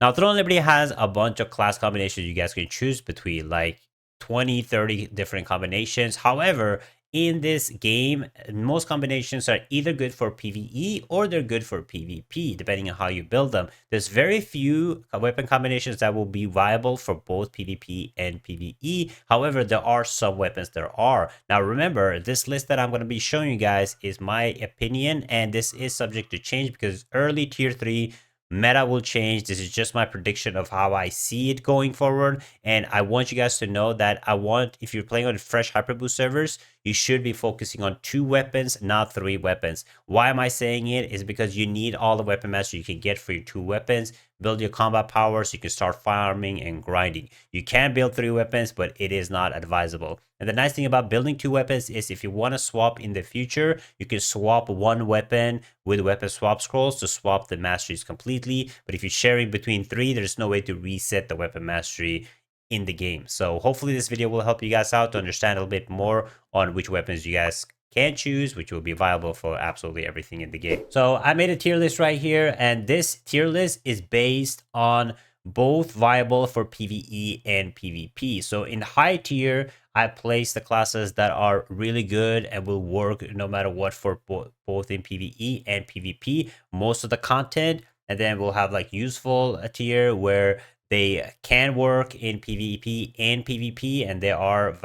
Now, Throne Liberty has a bunch of class combinations you guys can choose between, like 20, 30 different combinations. However, in this game, most combinations are either good for PvE or they're good for PvP, depending on how you build them. There's very few weapon combinations that will be viable for both PvP and PvE. However, there are some weapons there are. Now, remember, this list that I'm going to be showing you guys is my opinion, and this is subject to change because early tier 3 meta will change. This is just my prediction of how I see it going forward. And I want you guys to know that if you're playing on fresh Hyperboost servers, you should be focusing on 2 weapons, not 3 weapons. Why am I saying it? Is because you need all the weapon mastery you can get for your 2 weapons. Build your combat power so you can start farming and grinding. You can build 3 weapons, but it is not advisable. And the nice thing about building 2 weapons is if you want to swap in the future, you can swap 1 weapon with weapon swap scrolls to swap the masteries completely. But if you're sharing between 3, there's no way to reset the weapon mastery in the game. So hopefully this video will help you guys out to understand a little bit more on which weapons you guys can choose, which will be viable for absolutely everything in the game. So I made a tier list right here, and this tier list is based on both viable for PvE and PvP. So in high tier, I place the classes that are really good and will work no matter what for both in PvE and PvP. Most of the content, and then we'll have like useful tier where they can work in PvP and PvP, and they are,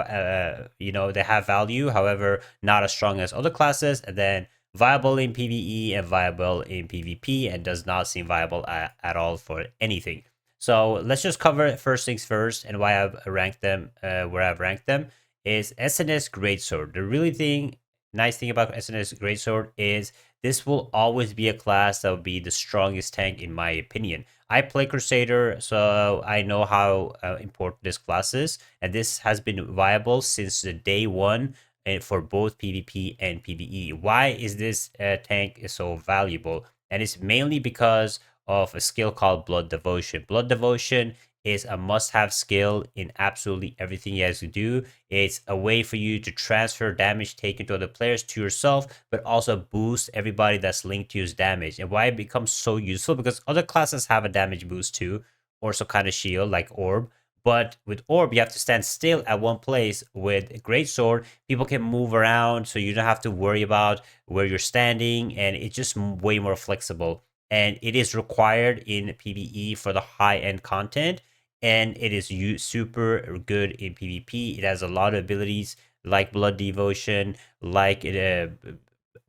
they have value. However, not as strong as other classes. And then viable in PvE and viable in PvP, and does not seem viable at all for anything. So let's just cover first things first, and why I've ranked them where I've ranked them is SNS Greatsword. The nice thing about SNS Greatsword is this will always be a class that will be the strongest tank in my opinion. I play Crusader, so I know how important this class is, and this has been viable since the day one for both PvP and PvE. Why is this tank so valuable? And it's mainly because of a skill called Blood Devotion. Blood Devotion is a must-have skill in absolutely everything you guys do. It's a way for you to transfer damage taken to other players to yourself, but also boost everybody that's linked to use damage. And why it becomes so useful, because other classes have a damage boost too, or some kind of shield like Orb. But with Orb, you have to stand still at one place. With Greatsword, people can move around, so you don't have to worry about where you're standing, and it's just way more flexible. And it is required in PvE for the high-end content, and it is super good in PvP. It has a lot of abilities like Blood Devotion, like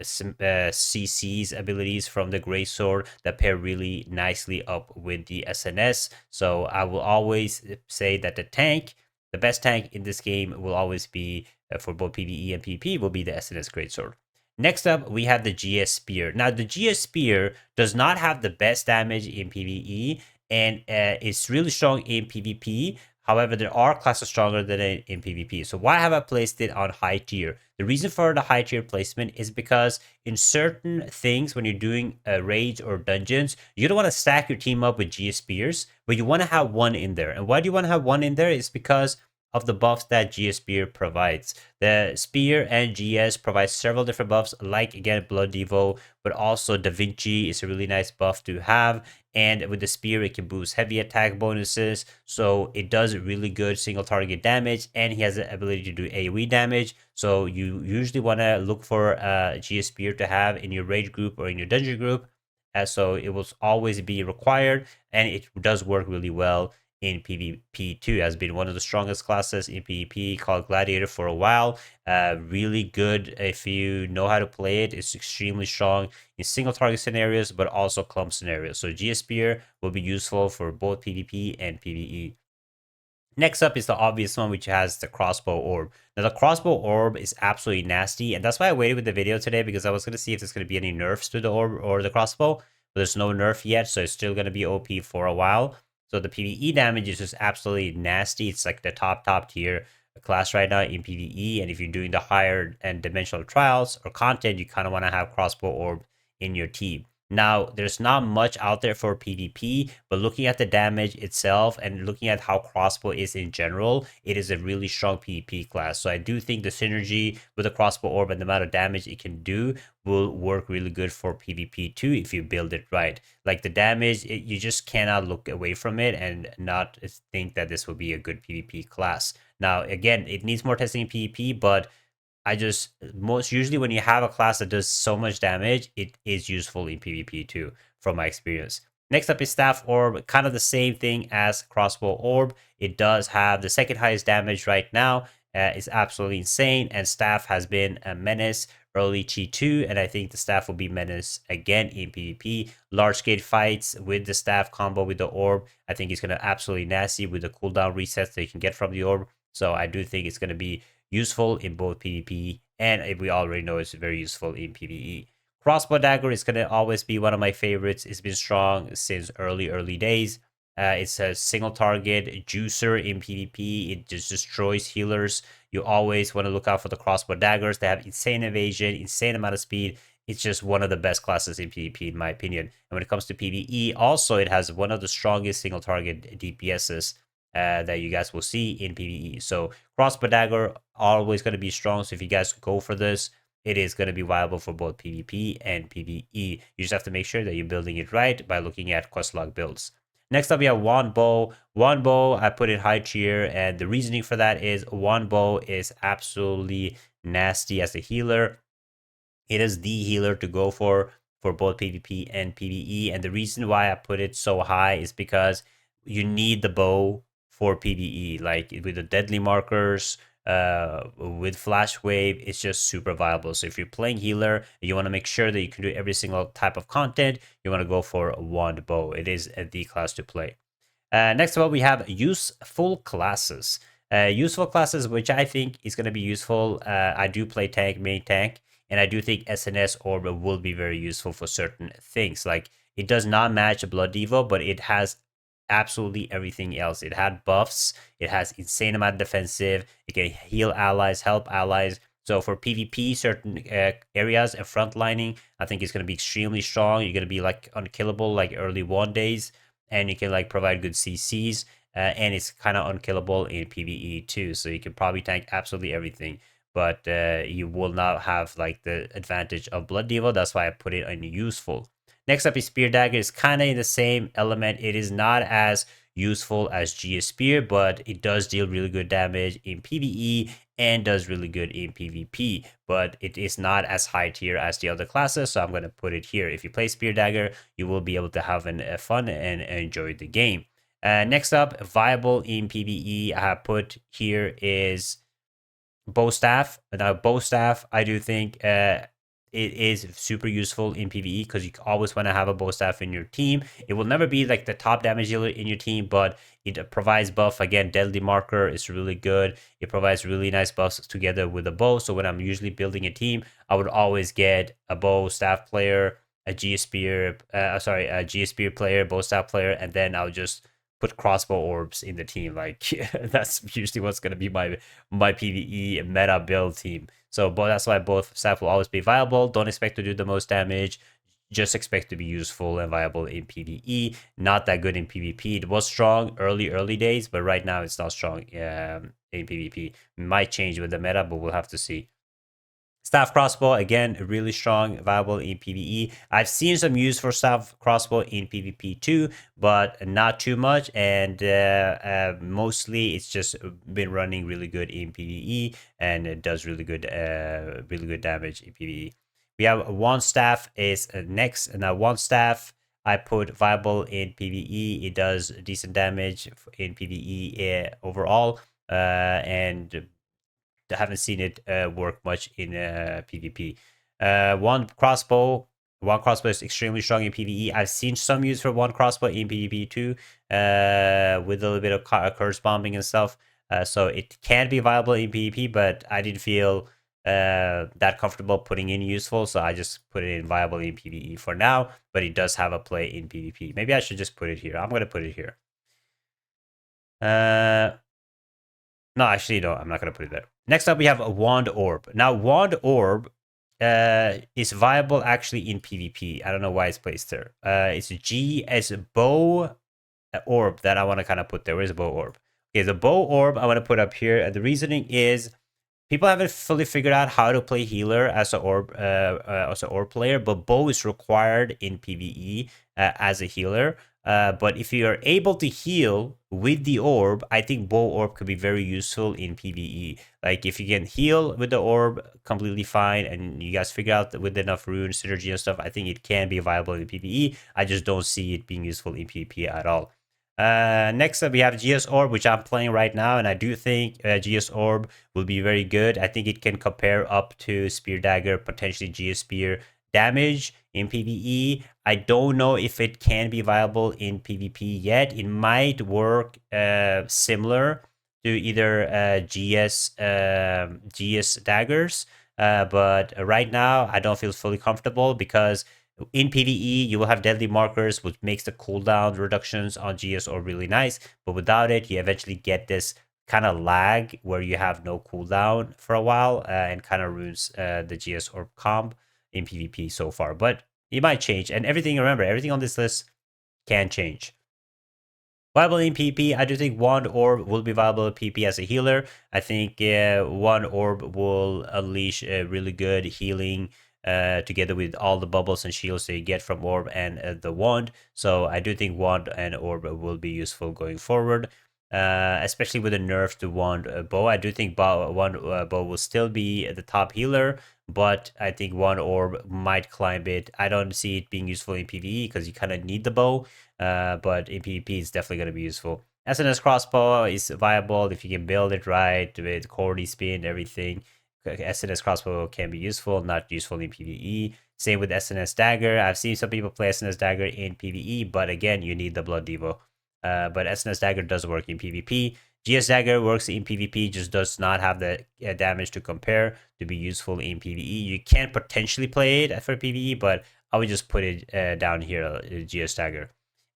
CC's abilities from the Greatsword that pair really nicely up with the SNS. So I will always say that the best tank in this game will always be for both PvE and PvP will be the SNS Greatsword. Next up, we have the GS Spear. Now, the GS Spear does not have the best damage in PvE, and it's really strong in PvP. However, there are classes stronger than it in PvP. So why have I placed it on high tier? The reason for the high tier placement is because in certain things, when you're doing raids or dungeons, you don't want to stack your team up with GS Spears, but you want to have one in there. And why do you want to have one in there? It's because of the buffs that GS Spear provides. The Spear and GS provide several different buffs, like again Blood Devo, but also Da Vinci is a really nice buff to have. And with the Spear, it can boost heavy attack bonuses, so it does really good single target damage, and he has the ability to do AoE damage. So you usually want to look for a GS Spear to have in your raid group or in your dungeon group, so it will always be required, and it does work really well in PvP too. Has been one of the strongest classes in PvP, called Gladiator for a while. Really good if you know how to play it. It's extremely strong in single target scenarios, but also clump scenarios. So GS Spear will be useful for both PvP and PvE. Next up is the obvious one, which has the crossbow orb. Now, the crossbow orb is absolutely nasty, and that's why I waited with the video today, because I was going to see if there's going to be any nerfs to the orb or the crossbow, but there's no nerf yet, so it's still going to be OP for a while. So the PvE damage is just absolutely nasty. It's like the top tier class right now in PvE, and if you're doing the higher and dimensional trials or content, you kind of want to have crossbow orb in your team. Now, there's not much out there for PvP, but looking at the damage itself and looking at how crossbow is in general, it is a really strong PvP class. So I do think the synergy with the crossbow orb and the amount of damage it can do will work really good for PvP too if you build it right. Like the damage, you just cannot look away from it and not think that this will be a good PvP class. Now, again, it needs more testing in PvP, but I just most usually when you have a class that does so much damage, it is useful in PvP too, from my experience. Next up is Staff Orb, kind of the same thing as Crossbow Orb. It does have the second highest damage right now. It's absolutely insane, and Staff has been a menace early T2, and I think the Staff will be menace again in PvP. Large scale fights with the Staff combo with the Orb, I think it's going to absolutely nasty with the cooldown resets that you can get from the Orb. So I do think it's going to be useful in both PvP and we already know it's very useful in PvE. Crossbow Dagger is going to always be one of my favorites. It's been strong since early days. It's a single target juicer in PvP. It just destroys healers. You always want to look out for the crossbow daggers. They have insane evasion, insane amount of speed. It's just one of the best classes in PvP, in my opinion. And when it comes to PvE, also it has one of the strongest single target DPSs that you guys will see in PvE. So crossbow dagger always going to be strong. So if you guys go for this, it is going to be viable for both PvP and PvE. You just have to make sure that you're building it right by looking at questlog builds. Next up, we have Wand Bow. Wand Bow, I put it high tier, and the reasoning for that is Wand Bow is absolutely nasty as a healer. It is the healer to go for both PvP and PvE. And the reason why I put it so high is because you need the bow for PvE. Like with the deadly markers, with flash wave, it's just super viable. So if you're playing healer, you want to make sure that you can do every single type of content. You want to go for a wand bow. It is the class to play. Next of all, we have useful classes. Useful classes, which I think is going to be useful. I do play tank, main tank, and I do think SNS Orb will be very useful for certain things. Like it does not match a Blood Devo, but it has absolutely everything else. It had buffs. It has insane amount of defensive. It can heal allies, help allies. So for PvP, certain areas and frontlining, I think it's going to be extremely strong. You're going to be like unkillable like early 1 days, and you can like provide good CCs. And it's kind of unkillable in PvE too. So you can probably tank absolutely everything, but you will not have like the advantage of Blood Devo. That's why I put it on useful. Next up is Spear Dagger. It's kind of in the same element. It is not as useful as GS Spear, but it does deal really good damage in PvE and does really good in PvP, but it is not as high tier as the other classes, so I'm going to put it here. If you play Spear Dagger, you will be able to have fun and enjoy the game. Next up, viable in PvE, I have put here is Bow Staff. Now, Bow Staff, I do think it is super useful in PvE because you always want to have a Bow Staff in your team. It will never be like the top damage dealer in your team, but it provides buff. Again, Deadly Marker is really good. It provides really nice buffs together with a bow. So when I'm usually building a team, I would always get a Bow Staff player, a GS Spear, a GS Spear player, Bow Staff player, and then I'll just put crossbow orbs in the team. Like that's usually what's going to be my PvE meta build team. So but that's why both staff will always be viable. Don't expect to do the most damage. Just expect to be useful and viable in PvE. Not that good in PvP. It was strong early days, but right now it's not strong in PvP. Might change with the meta, but we'll have to see. Staff crossbow, again, really strong, viable in PvE. I've seen some use for staff crossbow in PvP too, but not too much. And mostly it's just been running really good in PvE, and it does really good damage in PvE. We have Wand Staff is next. Now, Wand Staff, I put viable in PvE. It does decent damage in PvE overall, and haven't seen it work much in PvP. One crossbow is extremely strong in PvE. I've seen some use for one crossbow in PvP too, with a little bit of curse bombing and stuff. So it can be viable in PvP, but I didn't feel that comfortable putting in useful, so I just put it in viable in PvE for now. But it does have a play in PvP. Maybe I should just put it here. I'm gonna put it here. No, actually, no, I'm not going to put it there. Next up, we have a Wand Orb. Now, Wand Orb is viable actually in PvP. I don't know why it's placed there. It's G as a bow orb that I want to kind of put there. Where's the bow orb? Okay, the bow orb I want to put up here. And the reasoning is people haven't fully figured out how to play healer as an orb player, but bow is required in PvE as a healer. But if you are able to heal with the orb, I think bow orb could be very useful in PvE. Like if you can heal with the orb completely fine, and you guys figure out with enough rune synergy and stuff, I think it can be viable in PvE. I just don't see it being useful in PvP at all. Next up, we have GS Orb, which I'm playing right now, and I do think GS Orb will be very good. I think it can compare up to Spear Dagger, potentially GS Spear damage in PvE. I don't know if it can be viable in PvP yet. It might work similar to either GS daggers, but right now I don't feel fully comfortable because in PvE, you will have deadly markers, which makes the cooldown reductions on GS Orb really nice. But without it, you eventually get this kind of lag where you have no cooldown for a while and kind of ruins the GS Orb comp in PvP so far. But it might change. And everything, remember, everything on this list can change. Viable in PvP, I do think Wand Orb will be viable in PvP as a healer. I think Wand Orb will unleash a really good healing together with all the bubbles and shields that you get from Orb and the Wand. So I do think Wand and Orb will be useful going forward. Especially with a nerf to Wand Bow. I do think Wand Bow will still be the top healer, but I think Wand Orb might climb it. I don't see it being useful in PvE because you kind of need the bow, but in PvP it's definitely going to be useful. SNS Crossbow is viable if you can build it right with Cordy spin, everything. SNS Crossbow can be useful, not useful in PvE. Same with SNS Dagger. I've seen some people play SNS Dagger in PvE, but again, you need the Blood Devo. But SNS Dagger does work in PvP. GS Dagger works in PvP, just does not have the damage to compare to be useful in PvE. You can potentially play it for PvE, but I would just put it down here, GS Dagger.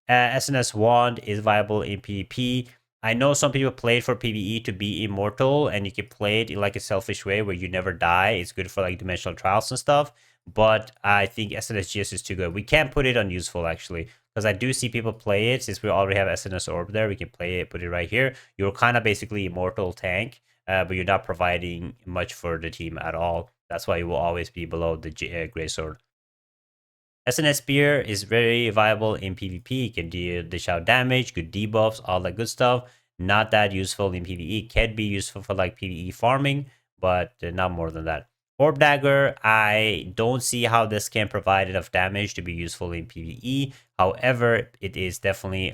SNS Wand is viable in PvP. I know some people play it for PvE to be immortal, and you can play it in like a selfish way where you never die. It's good for like dimensional trials and stuff, but I think SNS GS is too good. We can't put it on useful actually, because I do see people play it. Since we already have SNS Orb there, we can play it, put it right here. You're kind of basically immortal tank, but you're not providing much for the team at all. That's why you will always be below the Grey Sword. SNS Spear is very viable in PvP. It can dish out damage, good debuffs, all that good stuff. Not that useful in PvE. Can be useful for like PvE farming, but not more than that. Orb Dagger, I don't see how this can provide enough damage to be useful in PvE. However, it is definitely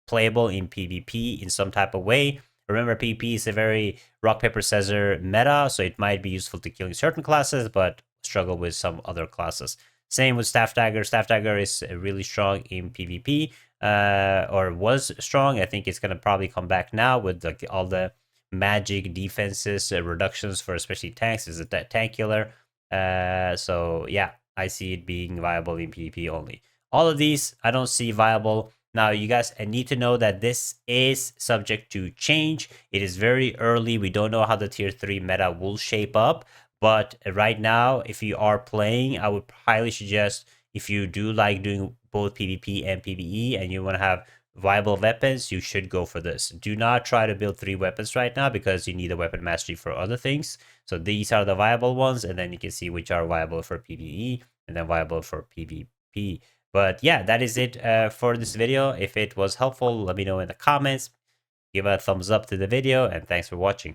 playable in PvP in some type of way. Remember, PvP is a very rock, paper, scissors meta, so it might be useful to killing certain classes, but struggle with some other classes. Same with Staff Dagger. Staff Dagger is really strong in PvP, or was strong. I think it's going to probably come back now with like all the magic defenses, reductions for especially tanks. Is a tank killer. So yeah, I see it being viable in PvP only. All of these, I don't see viable. Now, you guys need to know that this is subject to change. It is very early. We don't know how the tier 3 meta will shape up. But right now, if you are playing, I would highly suggest, if you do like doing both PvP and PvE and you want to have viable weapons, you should go for this. Do not try to build 3 weapons right now because you need a weapon mastery for other things. So these are the viable ones, and then you can see which are viable for PvE and then viable for PvP. But yeah, that is it for this video. If it was helpful, let me know in the comments. Give a thumbs up to the video, and thanks for watching.